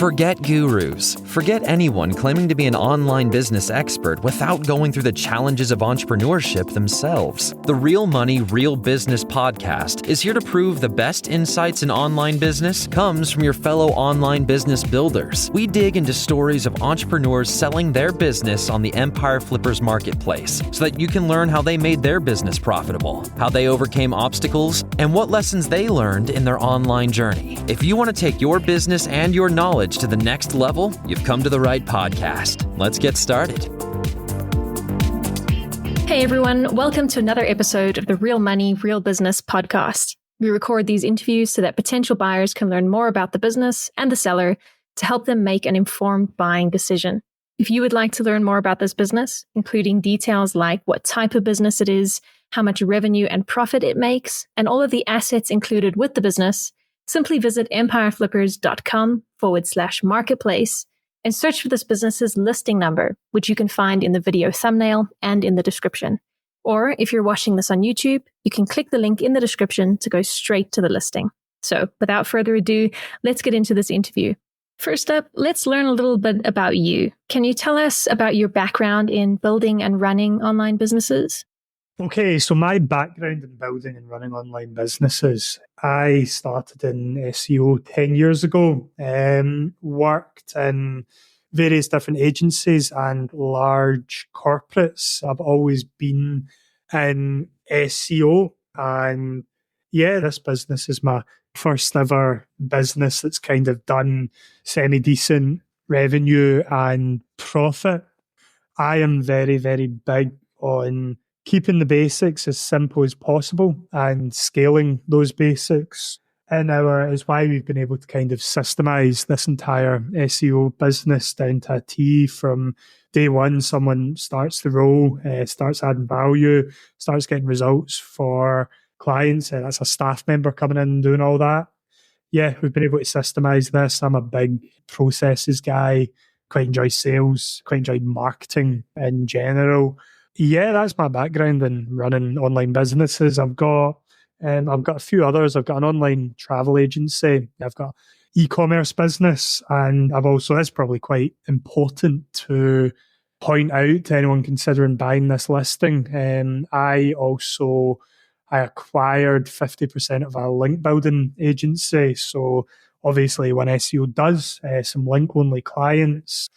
Forget gurus. Forget anyone claiming to be an online business expert without going through the challenges of entrepreneurship themselves. The Real Money, Real Business podcast is here to prove the best insights in online business comes from your fellow online business builders. We dig into stories of entrepreneurs selling their business on the Empire Flippers marketplace so that you can learn how they made their business profitable, how they overcame obstacles, and what lessons they learned in their online journey. If you want to take your business and your knowledge to the next level, you've come to the right podcast. Let's get started. Hey everyone, welcome to another episode of the Real Money, Real Business podcast. We record these interviews so that potential buyers can learn more about the business and the seller to help them make an informed buying decision. If you would like to learn more about this business, including details like what type of business it is, how much revenue and profit it makes, and all of the assets included with the business, simply visit empireflippers.com/marketplace and search for this business's listing number, which you can find in the video thumbnail and in the description. Or if you're watching this on YouTube, you can click the link in the description to go straight to the listing. So without further ado, let's get into this interview. First up, let's learn a little bit about you. Can you tell us about your background in building and running online businesses? Okay, so my background in building and running online businesses, I started in SEO 10 years ago, worked in various different agencies and large corporates. I've always been in SEO, and this business is my first ever business that's kind of done semi-decent revenue and profit. I am very, very big on keeping the basics as simple as possible and scaling those basics is why we've been able to kind of systemize this entire SEO business down to a T. From day one, someone starts the role, starts adding value, starts getting results for clients, and that's a staff member coming in and doing all that. Yeah, we've been able to systemize this. I'm a big processes guy, quite enjoy sales, quite enjoy marketing in general. Yeah, that's my background in running online businesses. I've got a few others. I've got an online travel agency. I've got e-commerce business, and it's probably quite important to point out to anyone considering buying this listing. I acquired 50% of a link building agency. So obviously when SEO does some link only clients,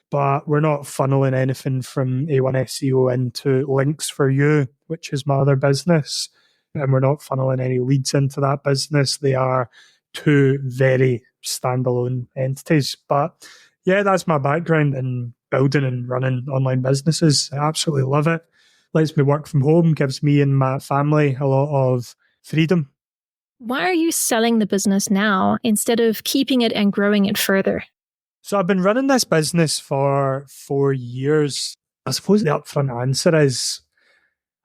but we're not funneling anything from A1 SEO into Links for You, which is my other business. And we're not funneling any leads into that business. They are two very standalone entities. But yeah, that's my background in building and running online businesses. I absolutely love it. Lets me work from home, gives me and my family a lot of freedom. Why are you selling the business now instead of keeping it and growing it further? So I've been running this business for 4 years. I suppose the upfront answer is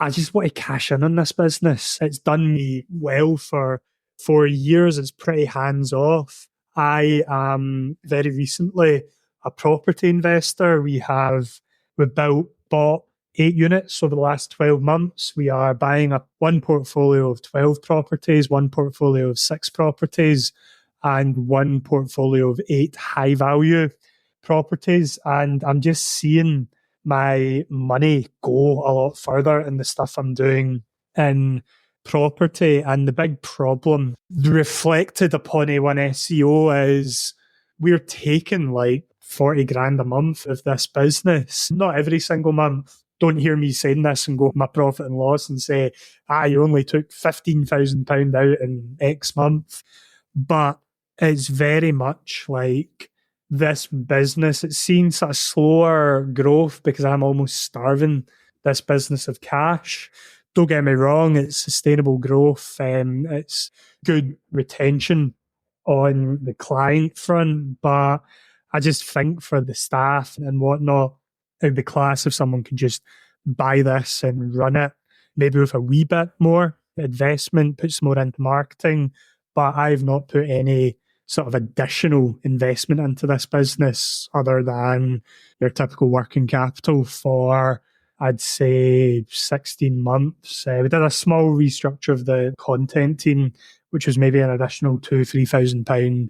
I just want to cash in on this business. It's done me well for 4 years. It's pretty hands-off. I am very recently a property investor. We've bought 8 units over the last 12 months. We are buying one portfolio of 12 properties, one portfolio of 6 properties, and one portfolio of 8 high value properties. And I'm just seeing my money go a lot further in the stuff I'm doing in property. And the big problem reflected upon A1 SEO is we're taking like 40 grand a month of this business. Not every single month. Don't hear me saying this and go to my profit and loss and say, you only took £15,000 out in X month. But it's very much like this business. It's seen sort of slower growth because I'm almost starving this business of cash. Don't get me wrong, it's sustainable growth. It's good retention on the client front. But I just think for the staff and whatnot, it would be class if someone could just buy this and run it, maybe with a wee bit more investment, put some more into marketing. But I've not put any sort of additional investment into this business other than your typical working capital for, I'd say, 16 months. We did a small restructure of the content team, which was maybe an additional £2,000-3,000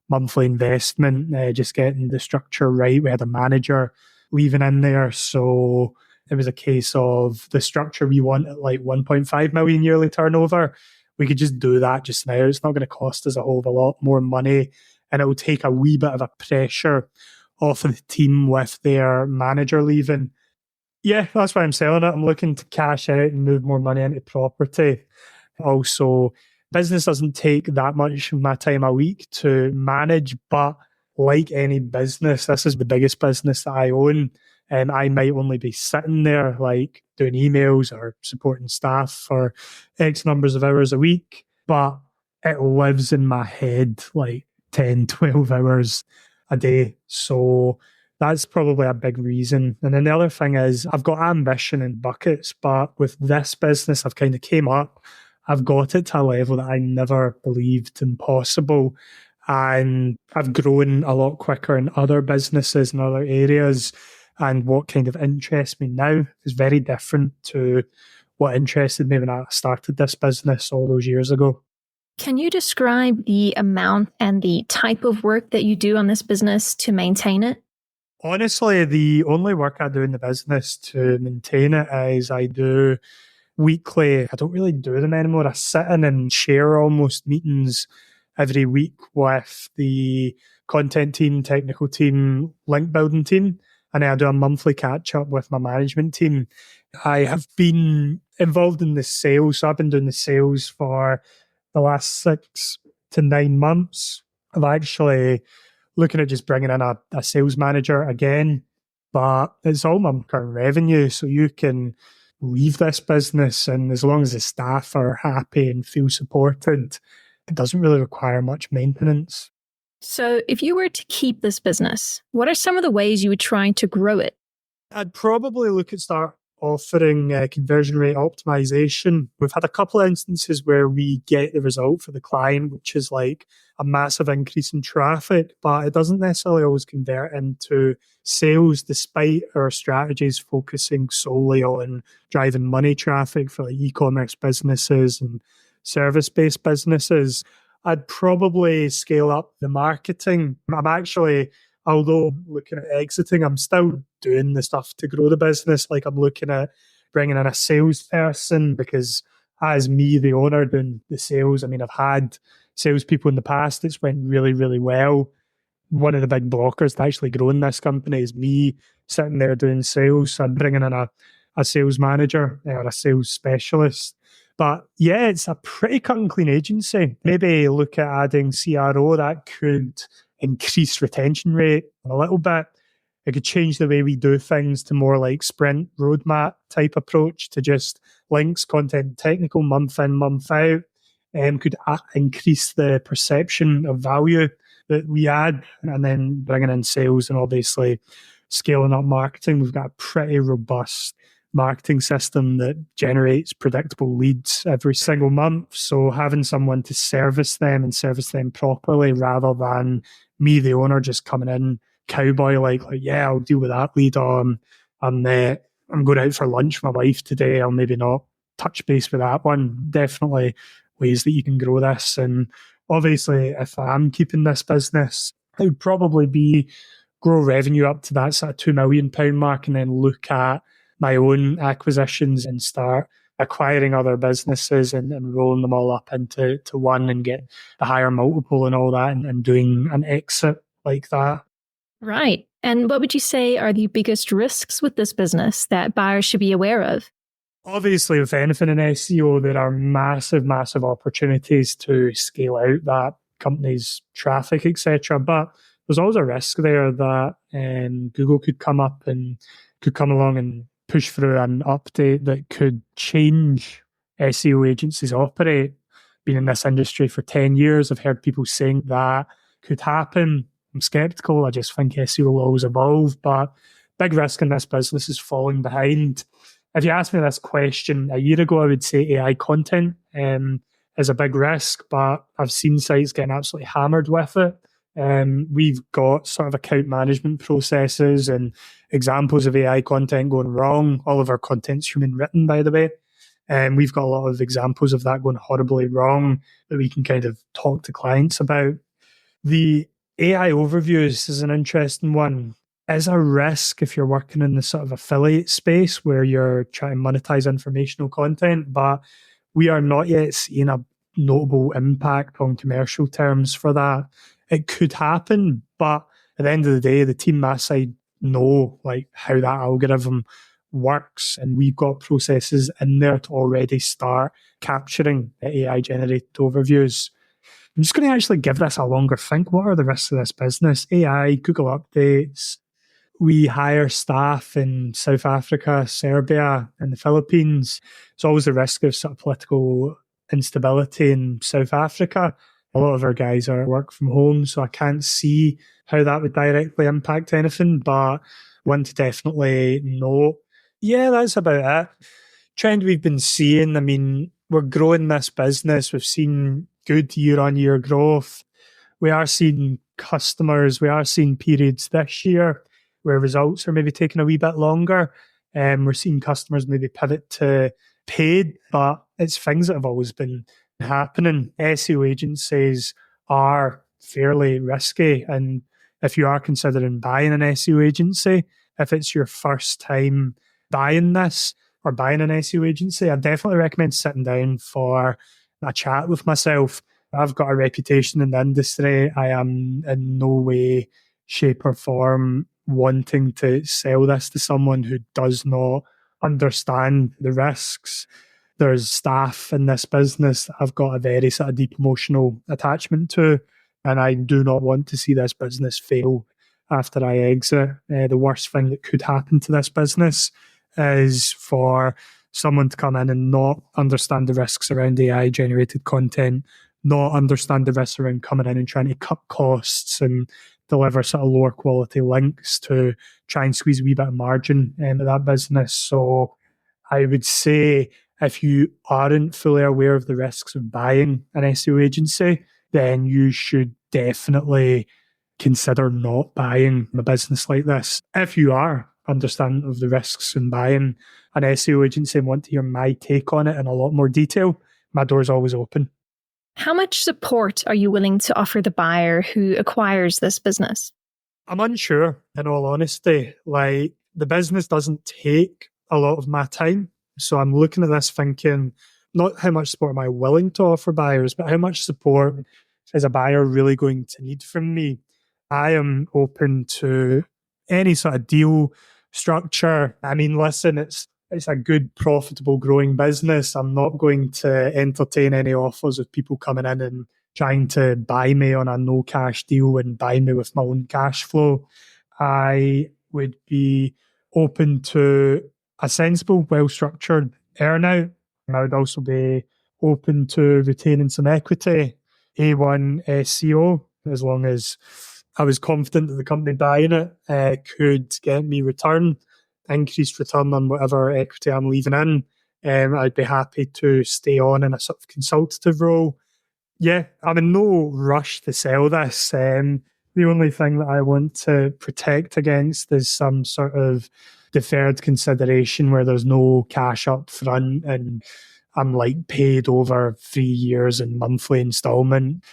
monthly investment, just getting the structure right. We had a manager leaving in there. So it was a case of the structure we want at like 1.5 million yearly turnover. We could just do that just now. It's not going to cost us a whole lot more money, and it will take a wee bit of a pressure off of the team with their manager leaving. Yeah, that's why I'm selling it. I'm looking to cash out and move more money into property. Also, business doesn't take that much of my time a week to manage, but like any business, this is the biggest business that I own. And I might only be sitting there like doing emails or supporting staff for X numbers of hours a week, but it lives in my head like 10, 12 hours a day. So that's probably a big reason. And then the other thing is I've got ambition in buckets, but with this business, I've kind of came up. I've got it to a level that I never believed impossible. And I've grown a lot quicker in other businesses and other areas. And what kind of interests me now is very different to what interested me when I started this business all those years ago. Can you describe the amount and the type of work that you do on this business to maintain it? Honestly, the only work I do in the business to maintain it is I do weekly. I don't really do them anymore. I sit in and share almost meetings every week with the content team, technical team, link building team. And I do a monthly catch up with my management team. I have been involved in the sales. So I've been doing the sales for the last 6 to 9 months. I've actually looking at just bringing in a sales manager again, but it's all my current revenue. So you can leave this business, and as long as the staff are happy and feel supported, it doesn't really require much maintenance. So if you were to keep this business, what are some of the ways you would try to grow it? I'd probably look at start offering conversion rate optimization. We've had a couple of instances where we get the result for the client, which is like a massive increase in traffic, but it doesn't necessarily always convert into sales, despite our strategies focusing solely on driving money traffic for like e-commerce businesses and service-based businesses. I'd probably scale up the marketing. I'm actually, although looking at exiting, I'm still doing the stuff to grow the business. Like I'm looking at bringing in a salesperson, because as me, the owner, doing the sales, I mean, I've had salespeople in the past. It's went really, really well. One of the big blockers to actually growing this company is me sitting there doing sales. So I'm bringing in a sales manager or a sales specialist. But yeah, it's a pretty cut and clean agency. Maybe look at adding CRO. That could increase retention rate a little bit. It could change the way we do things to more like sprint roadmap type approach to just links, content, technical, month in, month out. Could increase the perception of value that we add, and then bringing in sales and obviously scaling up marketing. We've got a pretty robust marketing system that generates predictable leads every single month. So having someone to service them and service them properly, rather than me, the owner, just coming in cowboy like yeah, I'll deal with that lead. I'm going out for lunch with my wife today. I'll maybe not touch base with that one. Definitely ways that you can grow this. And obviously, if I'm keeping this business, it would probably be grow revenue up to that sort of £2 million mark, and then look at my own acquisitions and start acquiring other businesses and rolling them all up into one and get a higher multiple and all that, and doing an exit like that. Right. And what would you say are the biggest risks with this business that buyers should be aware of? Obviously, with anything in SEO, there are massive, massive opportunities to scale out that company's traffic, etc. But there's always a risk there that Google could come along and push through an update that could change SEO agencies operate. Been in this industry for 10 years. I've heard people saying that could happen. I'm skeptical. I just think SEO will always evolve. But big risk in this business is falling behind. If you asked me this question a year ago, I would say AI content is a big risk, but I've seen sites getting absolutely hammered with it. We've got sort of account management processes and examples of AI content going wrong. All of our content's human written, by the way. And we've got a lot of examples of that going horribly wrong that we can kind of talk to clients about. The AI overviews is an interesting one. Is a risk if you're working in the sort of affiliate space where you're trying to monetize informational content, but we are not yet seeing a notable impact on commercial terms for that. It could happen, but at the end of the day, the team my side know like how that algorithm works, and we've got processes in there to already start capturing AI generated overviews. I'm just going to actually give this a longer think. What are the risks of this business? AI, Google updates. We hire staff in South Africa, Serbia, and the Philippines. There's always the risk of sort of political instability in South Africa. A lot of our guys are work from home, so I can't see how that would directly impact anything, but one to definitely know. Yeah, that's about it. Trend we've been seeing, I mean, we're growing this business. We've seen good year on year growth. We are seeing customers, we are seeing periods this year where results are maybe taking a wee bit longer. We're seeing customers maybe pivot to paid, but it's things that have always been happening. SEO agencies are fairly risky. And if you are considering buying an SEO agency, if it's your first time buying this or buying an SEO agency, I definitely recommend sitting down for a chat with myself. I've got a reputation in the industry. I am in no way, shape, or form wanting to sell this to someone who does not understand the risks. There's staff in this business that I've got a very sort of deep emotional attachment to, and I do not want to see this business fail after I exit. The worst thing that could happen to this business is for someone to come in and not understand the risks around AI generated content, not understand the risks around coming in and trying to cut costs and deliver sort of lower quality links to try and squeeze a wee bit of margin into that business. So I would say if you aren't fully aware of the risks of buying an SEO agency, then you should definitely consider not buying a business like this. If you are understanding of the risks in buying an SEO agency and want to hear my take on it in a lot more detail, my door's always open. How much support are you willing to offer the buyer who acquires this business? I'm unsure, in all honesty. Like, the business doesn't take a lot of my time. So I'm looking at this thinking, not how much support am I willing to offer buyers, but how much support is a buyer really going to need from me? I am open to any sort of deal structure. I mean, listen, it's a good, profitable, growing business. I'm not going to entertain any offers of people coming in and trying to buy me on a no cash deal and buy me with my own cash flow. I would be open to a sensible, well structured earnout. And I would also be open to retaining some equity, A1 SEO, as long as I was confident that the company buying it could get me return, increased return on whatever equity I'm leaving in. I'd be happy to stay on in a sort of consultative role. Yeah, I'm in no rush to sell this. The only thing that I want to protect against is some sort of deferred consideration where there's no cash up front and I'm like paid over 3 years in monthly installment.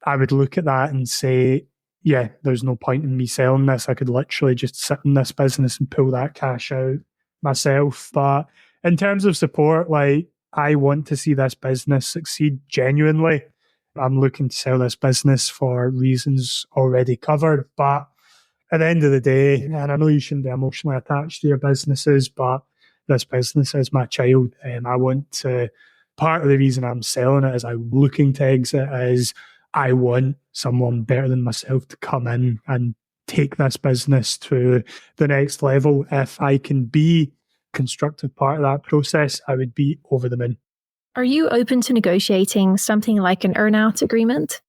I would look at that and say, yeah, there's no point in me selling this. I could literally just sit in this business and pull that cash out myself. But in terms of support, like, I want to see this business succeed genuinely. I'm looking to sell this business for reasons already covered. But at the end of the day, and I know you shouldn't be emotionally attached to your businesses, but this business is my child. And I want to, part of the reason I'm selling it is I'm looking to exit is I want someone better than myself to come in and take this business to the next level. If I can be a constructive part of that process, I would be over the moon. Are you open to negotiating something like an earnout agreement?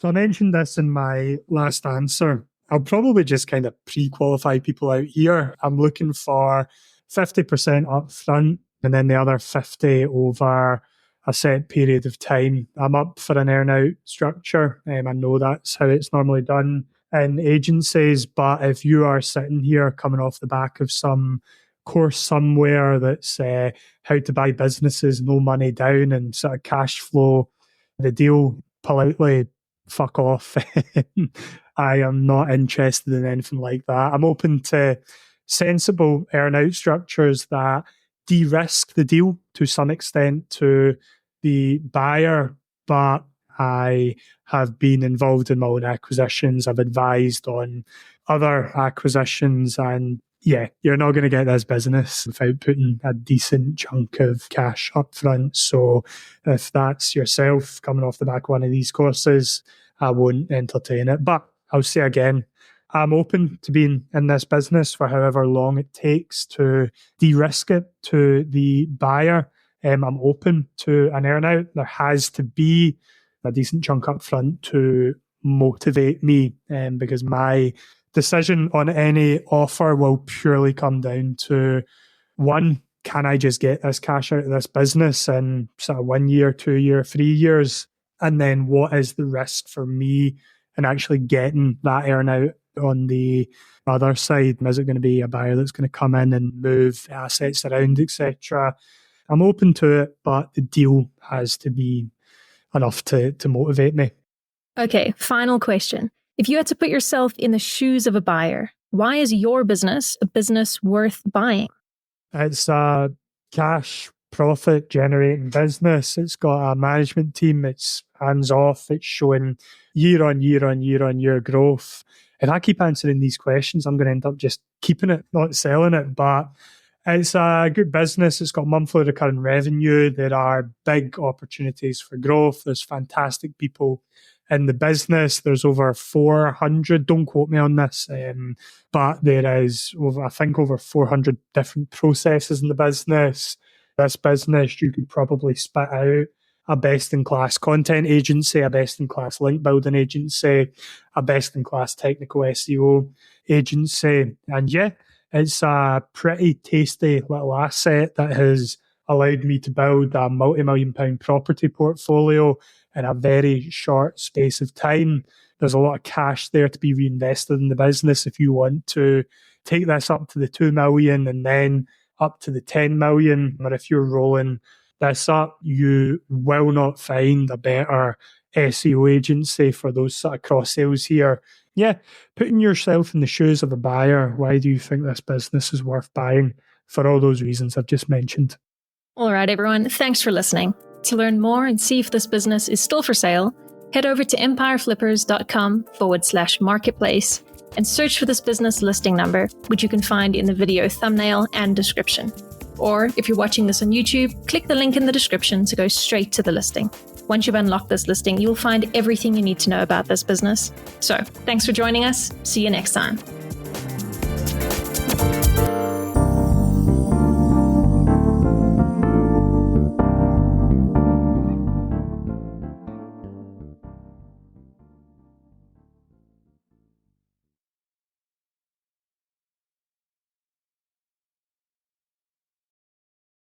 So I mentioned this in my last answer. I'll probably just kind of pre-qualify people out here. I'm looking for 50% up front and then the other 50 over a set period of time. I'm up for an earn-out structure. I know that's how it's normally done in agencies, but if you are sitting here coming off the back of some course somewhere that's how to buy businesses, no money down and sort of cash flow the deal politely, fuck off. I am not interested in anything like that. I'm open to sensible earn-out structures that de-risk the deal to some extent to the buyer, but I have been involved in my own acquisitions. I've advised on other acquisitions, and yeah, you're not going to get this business without putting a decent chunk of cash up front. So if that's yourself coming off the back of one of these courses, I won't entertain it. But I'll say again, I'm open to being in this business for however long it takes to de-risk it to the buyer. I'm open to an earn-out. There has to be a decent chunk up front to motivate me, because my decision on any offer will purely come down to, one, can I just get this cash out of this business in sort of 1 year, 2 year, 3 years? And then what is the risk for me in actually getting that earn out on the other side? Is it going to be a buyer that's going to come in and move assets around, etc.? I'm open to it, but the deal has to be enough to motivate me. Okay, final question. If you had to put yourself in the shoes of a buyer, why is your business a business worth buying? It's a cash profit generating business. It's got a management team. It's hands off. It's showing year on year growth. If I keep answering these questions, I'm going to end up just keeping it, not selling it. But it's a good business. It's got monthly recurring revenue. There are big opportunities for growth. There's fantastic people in the business. There's over 400, don't quote me on this, but there is over 400 different processes in the business. This business, you could probably spit out a best-in-class content agency, a best-in-class link building agency, a best-in-class technical SEO agency. And yeah, it's a pretty tasty little asset that has allowed me to build a multi-million-pound property portfolio in a very short space of time. There's a lot of cash there to be reinvested in the business if you want to take this up to the 2 million and then up to the 10 million. Or if you're rolling this up, you will not find a better SEO agency for those sort of cross sales here. Yeah, putting yourself in the shoes of a buyer, why do you think this business is worth buying? For all those reasons I've just mentioned. All right, everyone. Thanks for listening. To learn more and see if this business is still for sale, head over to empireflippers.com/marketplace and search for this business listing number, which you can find in the video thumbnail and description. Or if you're watching this on YouTube, click the link in the description to go straight to the listing. Once you've unlocked this listing, you'll find everything you need to know about this business. So, thanks for joining us. See you next time.